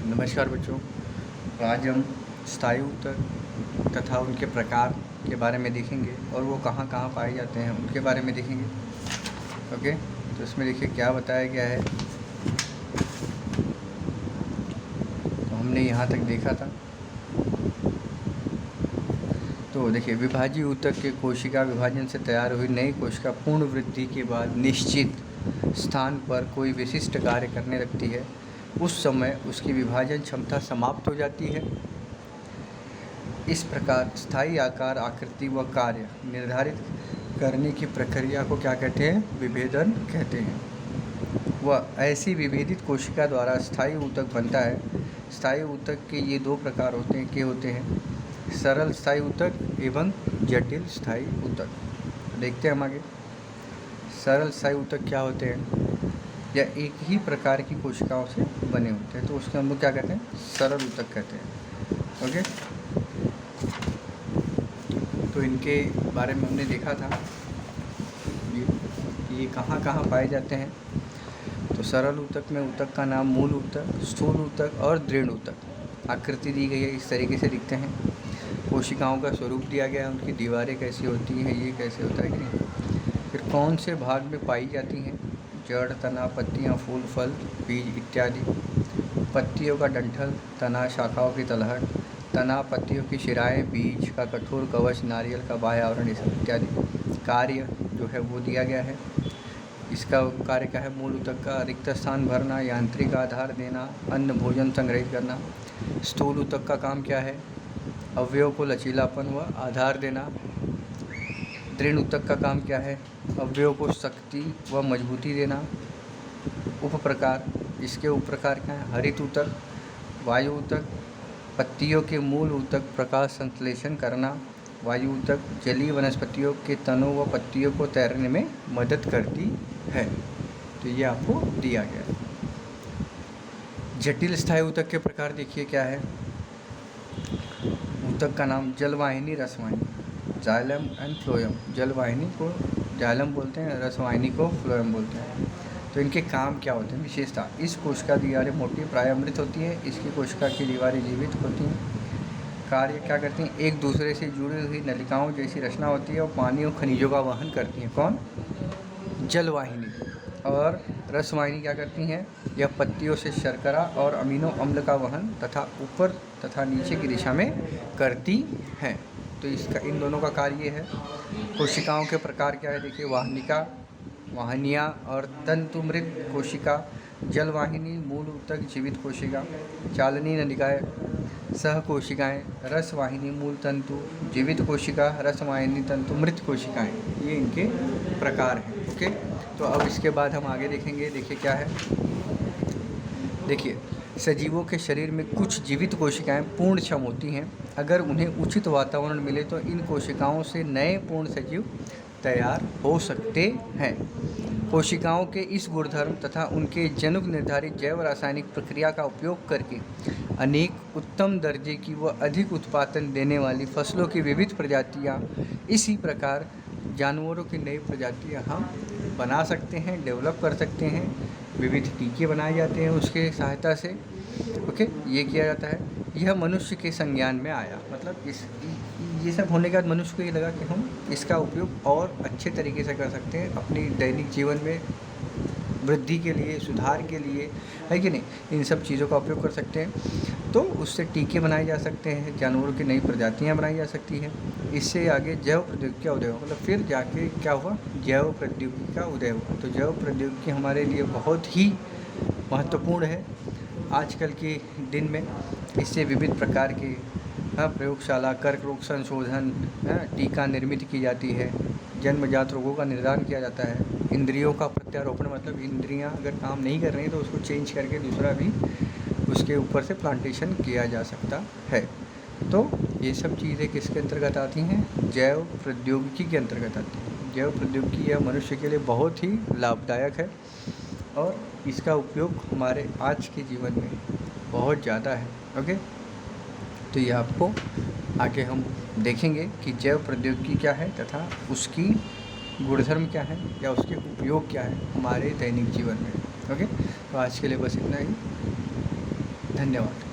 नमस्कार बच्चों। आज हम स्थायी ऊतक तथा उनके प्रकार के बारे में देखेंगे और वो कहाँ कहाँ पाए जाते हैं उनके बारे में देखेंगे। ओके, तो इसमें देखिए क्या बताया गया है। तो हमने यहाँ तक देखा था। तो देखिए, विभाजीय ऊतक के कोशिका विभाजन से तैयार हुई नई कोशिका पूर्ण वृद्धि के बाद निश्चित स्थान पर कोई विशिष्ट कार्य करने लगती है। उस समय उसकी विभाजन क्षमता समाप्त हो जाती है। इस प्रकार स्थायी आकार, आकृति व कार्य निर्धारित करने की प्रक्रिया को क्या कहते हैं? विभेदन कहते हैं। वह ऐसी विभेदित कोशिका द्वारा स्थायी ऊतक बनता है। स्थायी ऊतक के ये दो प्रकार होते हैं। क्या होते हैं? सरल स्थायी ऊतक एवं जटिल स्थायी ऊतक। देखते हैं हम आगे। सरल स्थायी ऊतक क्या होते हैं? या एक ही प्रकार की कोशिकाओं से बने होते हैं, तो उसके हम लोग क्या कहते हैं? सरल ऊतक कहते हैं। ओके, तो इनके बारे में हमने देखा था ये कहाँ कहाँ पाए जाते हैं। तो सरल ऊतक में ऊतक का नाम मूल ऊतक, स्थूल ऊतक और दृढ़ ऊतक। आकृति दी गई है, इस तरीके से दिखते हैं। कोशिकाओं का स्वरूप दिया गया है, उनकी दीवारें कैसी होती हैं, ये कैसे होता है कि नहीं। फिर कौन से भाग में पाई जाती हैं? जड़, तना, पत्तियाँ, फूल, फल, बीज इत्यादि। पत्तियों का डंठल, तना, शाखाओं की तलहट, तना, पत्तियों की शिराएँ, बीज का कठोर कवच, नारियल का बाह्य आवरण, इत्यादि। कार्य जो है वो दिया गया है। इसका कार्य क्या है? मूल ऊतक का रिक्त स्थान भरना, यांत्रिक आधार देना, अन्न भोजन संग्रहित करना। स्थूल ऊतक का काम क्या है? अवयव को लचीलापन व आधार देना। दृढ़ ऊतक का काम क्या है? अवयव को शक्ति व मजबूती देना। उपप्रकार, इसके उपप्रकार क्या है? हरित ऊतक, वायु ऊतक, पत्तियों के मूल ऊतक प्रकाश संश्लेषण करना। वायु ऊतक जलीय वनस्पतियों के तनों व पत्तियों को तैरने में मदद करती है। तो ये आपको दिया गया है। जटिल स्थायी ऊतक के प्रकार देखिए क्या है। ऊतक का नाम जलवाहिनी, रसवाहिनी, जाइलम एंड फ्लोएम। जलवाहिनी को जाइलम बोलते हैं, रसवाहिनी को फ्लोएम बोलते हैं। तो इनके काम क्या होते हैं? विशेषता, इस कोशिका दीवारें मोटी प्राय अमृत होती है। इसकी कोशिका की दीवारें जीवित होती हैं। कार्य क्या करती हैं? एक दूसरे से जुड़ी हुई नलिकाओं जैसी रचना होती है और पानी और खनिजों का वहन करती हैं। कौन? जलवाहिनी। और रसवाहिनी क्या करती हैं? यह पत्तियों से शर्करा और अमीनो अम्ल का वहन तथा ऊपर तथा नीचे की दिशा में करती हैं। तो इसका इन दोनों का कार्य ये है। कोशिकाओं के प्रकार क्या है? देखिए, वाहनिका, वाहनिया और तंतुमृत कोशिका। जलवाहिनी, मूल ऊतक, जीवित कोशिका। चालनी नलिकाएँ, सह कोशिकाएँ। रसवाहिनी, मूल तंतु, जीवित कोशिका। रसवाहिनी तंतु, मृत कोशिकाएँ। ये इनके प्रकार हैं। ओके, तो अब इसके बाद हम आगे देखेंगे। देखिए क्या है। देखिए, सजीवों के शरीर में कुछ जीवित कोशिकाएं पूर्णक्षम होती हैं। अगर उन्हें उचित वातावरण मिले तो इन कोशिकाओं से नए पूर्ण सजीव तैयार हो सकते हैं। कोशिकाओं के इस गुणधर्म तथा उनके जनुक निर्धारित जैव रासायनिक प्रक्रिया का उपयोग करके अनेक उत्तम दर्जे की व अधिक उत्पादन देने वाली फसलों की विविध प्रजातियां, इसी प्रकार जानवरों की नई प्रजातियां हम बना सकते हैं, डेवलप कर सकते हैं। विविध टीके बनाए जाते हैं उसके सहायता से। ओके, ये किया जाता है। यह मनुष्य के संज्ञान में आया, मतलब ये सब होने के बाद मनुष्य को ये लगा कि हम इसका उपयोग और अच्छे तरीके से कर सकते हैं अपनी दैनिक जीवन में वृद्धि के लिए, सुधार के लिए, है कि नहीं। इन सब चीज़ों का उपयोग कर सकते हैं। तो उससे टीके बनाए जा सकते हैं, जानवरों की नई प्रजातियाँ बनाई जा सकती हैं। इससे आगे जैव प्रौद्योगिकी का उदय हुआ, मतलब फिर जाके क्या हुआ? जैव प्रौद्योगिकी का उदय हुआ। तो जैव प्रौद्योगिकी हमारे लिए बहुत ही महत्वपूर्ण है आजकल के दिन में। इससे विविध प्रकार के प्रयोगशाला, कर्क रोग संशोधन, टीका निर्मित की जाती है। जन्मजात रोगों का निदान किया जाता है। इंद्रियों का प्रत्यारोपण, मतलब इंद्रियां अगर काम नहीं कर रही हैं तो उसको चेंज करके दूसरा भी उसके ऊपर से प्लांटेशन किया जा सकता है। तो ये सब चीज़ें किसके अंतर्गत आती हैं? जैव प्रौद्योगिकी के अंतर्गत आती हैं। जैव प्रौद्योगिकी यह मनुष्य के लिए बहुत ही लाभदायक है और इसका उपयोग हमारे आज के जीवन में बहुत ज़्यादा है। ओके, तो ये आपको आगे हम देखेंगे कि जैव प्रौद्योगिकी क्या है तथा उसकी गुणधर्म क्या है या उसके उपयोग क्या है हमारे दैनिक जीवन में। ओके, तो आज के लिए बस इतना ही। धन्यवाद।